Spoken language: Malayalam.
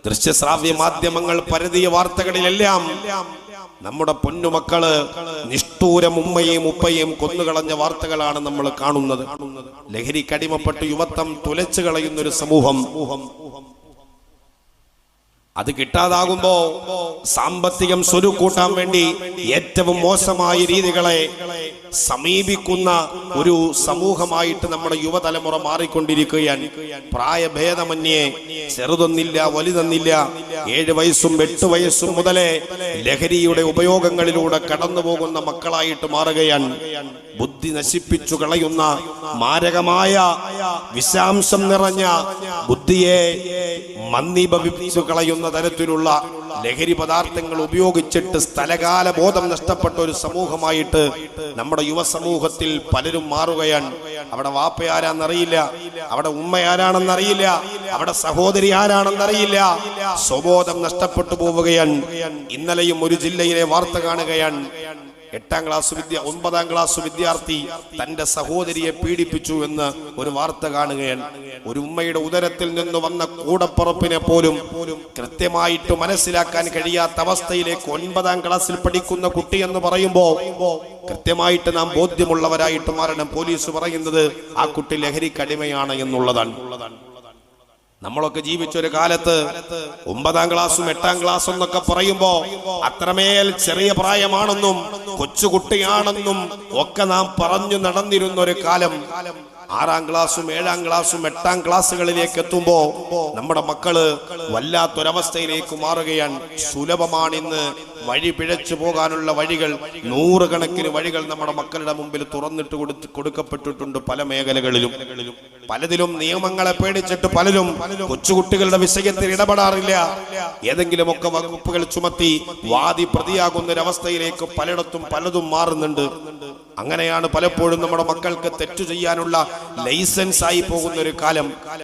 ദൃശ്യശ്രാവ്യ മാധ്യമങ്ങൾ പരതിയ വാർത്തകളിലെല്ലാം നമ്മുടെ പൊന്നുമക്കള് നിഷ്ഠൂരം ഉമ്മയും ഉപ്പയും കൊന്നുകളഞ്ഞ വാർത്തകളാണ് നമ്മൾ കാണുന്നത്. ലഹരിക്കടിമപ്പെട്ട് യുവത്വം തുലച്ചു കളയുന്ന ഒരു സമൂഹം. അത് കിട്ടാതാകുമ്പോ സാമ്പത്തികം സ്വരുക്കൂട്ടാൻ വേണ്ടി ഏറ്റവും മോശമായ രീതികളെ സമീപിക്കുന്ന ഒരു സമൂഹമായിട്ട് നമ്മുടെ യുവതലമുറ മാറിക്കൊണ്ടിരിക്കുകയാണ്. പ്രായഭേദമന്യേ ചെറുതൊന്നില്ല വലുതൊന്നില്ല 7 വയസ്സും 8 വയസ്സും മുതലേ ലഹരിയുടെ ഉപയോഗങ്ങളിലൂടെ കടന്നു പോകുന്ന മക്കളായിട്ട് മാറുകയാണ്. ബുദ്ധി നശിപ്പിച്ചു കളയുന്ന മാരകമായ വിഷാംശം നിറഞ്ഞ ബുദ്ധിയെ മന്ദീഭവിച്ചു കളയുന്ന തരത്തിലുള്ള ലഹരി പദാർത്ഥങ്ങൾ ഉപയോഗിച്ചിട്ട് സ്ഥലകാല ബോധം നഷ്ടപ്പെട്ട ഒരു സമൂഹമായിട്ട് നമ്മുടെ യുവസമൂഹത്തിൽ പലരും മാറുകയാണ്. അവിടെ വാപ്പയാരാന്നറിയില്ല, അവിടെ ഉമ്മയാരാണെന്നറിയില്ല, അവിടെ സഹോദരി ആരാണെന്നറിയില്ല. സ്വബോധം നഷ്ടപ്പെട്ടു പോവുകയാണ്. ഇന്നലെയും ഒരു ജില്ലയിലെ വാർത്ത കാണുകയാണ്. 9ാം ക്ലാസ് വിദ്യാർത്ഥി തന്റെ സഹോദരിയെ പീഡിപ്പിച്ചു എന്ന് ഒരു വാർത്ത കാണുകയാണ്. ഒരു ഉമ്മയുടെ ഉദരത്തിൽ നിന്ന് വന്ന കൂടപ്പുറപ്പിനെ പോലും കൃത്യമായിട്ട് മനസ്സിലാക്കാൻ കഴിയാത്ത അവസ്ഥയിലേക്ക് 9ാം ക്ലാസ്സിൽ പഠിക്കുന്ന കുട്ടി എന്ന് പറയുമ്പോ കൃത്യമായിട്ട് നാം ബോധ്യമുള്ളവരായിട്ട് മാറണം. പോലീസ് പറയുന്നത് ആ കുട്ടി ലഹരിക്കടിമയാണ് എന്നുള്ളതാണ്. നമ്മളൊക്കെ ജീവിച്ചൊരു കാലത്ത് 9ാം ക്ലാസ്സും 8ാം ക്ലാസ്സും എന്നൊക്കെ പറയുമ്പോ അത്രമേൽ ചെറിയ പ്രായമാണെന്നും കൊച്ചുകുട്ടിയാണെന്നും ഒക്കെ നാം പറഞ്ഞു നടന്നിരുന്ന ഒരു കാലം 6ാം ക്ലാസ്സും 7ാം ക്ലാസ്സും 8ാം ക്ലാസ്സുകളിലേക്ക് എത്തുമ്പോ നമ്മുടെ മക്കള് വല്ലാത്തൊരവസ്ഥയിലേക്ക് മാറുകയാണ്. സുലഭമാണ് ഇന്ന് വഴി പിഴച്ചു പോകാനുള്ള വഴികൾ. 100 കണക്കിന് വഴികൾ നമ്മുടെ മക്കളുടെ മുമ്പിൽ തുറന്നിട്ട് കൊടുക്കപ്പെട്ടിട്ടുണ്ട്. പല മേഖലകളിലും പലതിലും നിയമങ്ങളെ പേടിച്ചിട്ട് പലരും കൊച്ചുകുട്ടികളുടെ വിഷയത്തിൽ ഇടപെടാറില്ല. ഏതെങ്കിലുമൊക്കെ വകുപ്പുകൾ ചുമത്തി വാദി പ്രതിയാകുന്ന ഒരവസ്ഥയിലേക്ക് പലയിടത്തും പലതും മാറുന്നുണ്ട്. അങ്ങനെയാണ് പലപ്പോഴും നമ്മുടെ മക്കൾക്ക് തെറ്റു ചെയ്യാനുള്ള ലൈസൻസ് ആയി പോകുന്ന ഒരു കാലം.